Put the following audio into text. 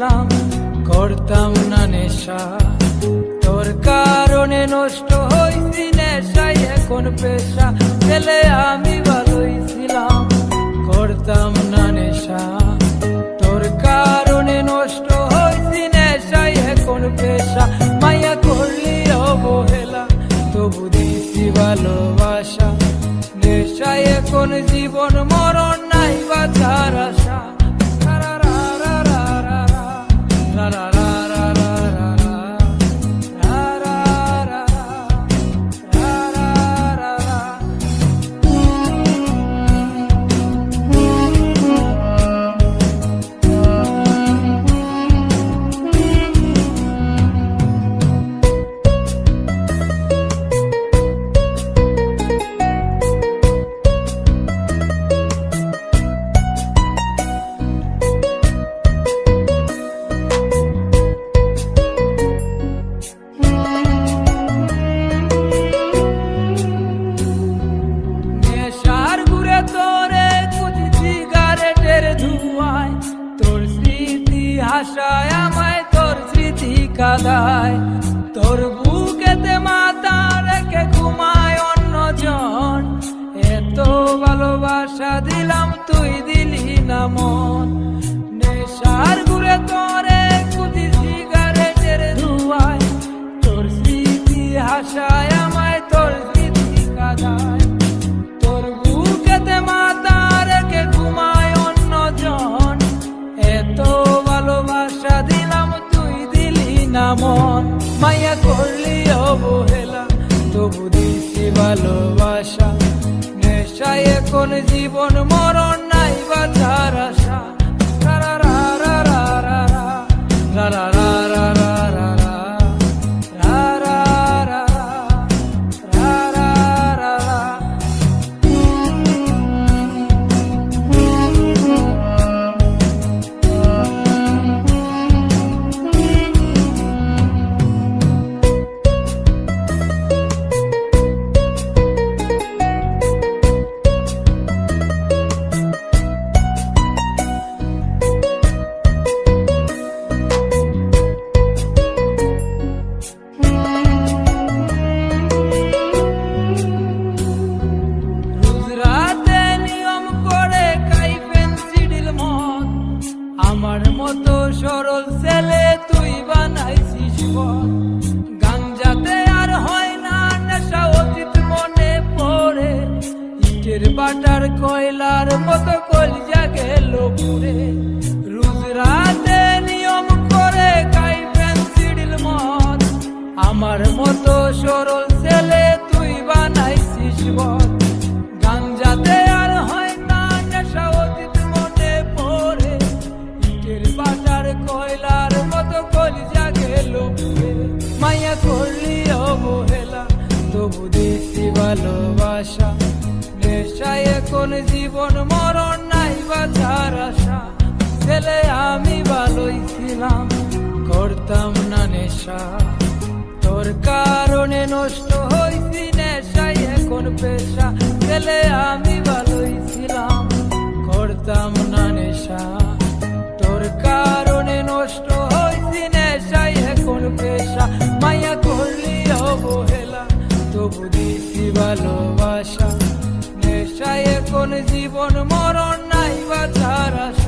ছিলাম, করতাম না নেশা। তোর কারণে নষ্ট হইছি নেশায় এখন পেশা, ছেলে আমি ভালোই ছিলাম, করতাম না নেশা। তোর কারণে নষ্ট হইছি নেশায় এখন পেশা, মায়া করলি অবহেলা তবু দিছি ভালোবাসা। নেশায় এখন জীবন মরণ নাই বাঁচার আশা। তোর স্মৃতি হাসায় আমায়, তোর স্মৃতি কাঁদায়, তোর বুকেতে মাথা রেখে ঘুমায় অন্যজন। এত ভালোবাসা দিলাম তুই দিলি না মন। নেশার ঘুরে তোরে কুচি সিগারেটের ধুয়ায়, তোর স্মৃতি হাসায় আমায়, তোর স্মৃতি কাঁদায়, তোর বুকেতে মাথা রেখে ঘুমায় অন্যজন। এত ভালোবাসা দিলাম তুই দিলি না মন, মায়া করলি অবহেলা তবু দিছি ভালোবাসা। নেশায় এখন জীবন মরণ নাই বাঁচার আশা। আমার মতো সরল ছেলে তুই বানাইছিস পথ, গাঞ্জাতে আর হয় না নেশা অতীত মনে পড়ে। ইটের বাটার কয়লার মতো কলিজা গেল পুড়ে। রোজ রাতে নিয়ম করে খাই পেন্সিডিল মদ, আমার মতো সরল ছেলে তুই বানাইছিস পথ, গাঞ্জাতে আর হয় না নেশা অতীত মনে পড়ে। বাটার কয়লার মতো কলিজা গেল পুড়ে, মায়া করলি অবহেলা তবু দিছি ভালোবাসা। নেশায় এখন জীবন মরণ নাই বাঁচার আশা, ছেলে আমি ভালোই ছিলাম, করতাম না নেশা। তোর কারণে নষ্ট হইছি নেশায় এখন পেশা, ছেলে আমি ভালোই ছিলাম, করতাম না নেশা। তোর কারণে নষ্ট হইছি নেশায় এখন পেশা, মায়া করলি অবহেলা তবু দিছি ভালোবাসা। নেশায় এখন জীবন মরণ নাই বাঁচার আশা।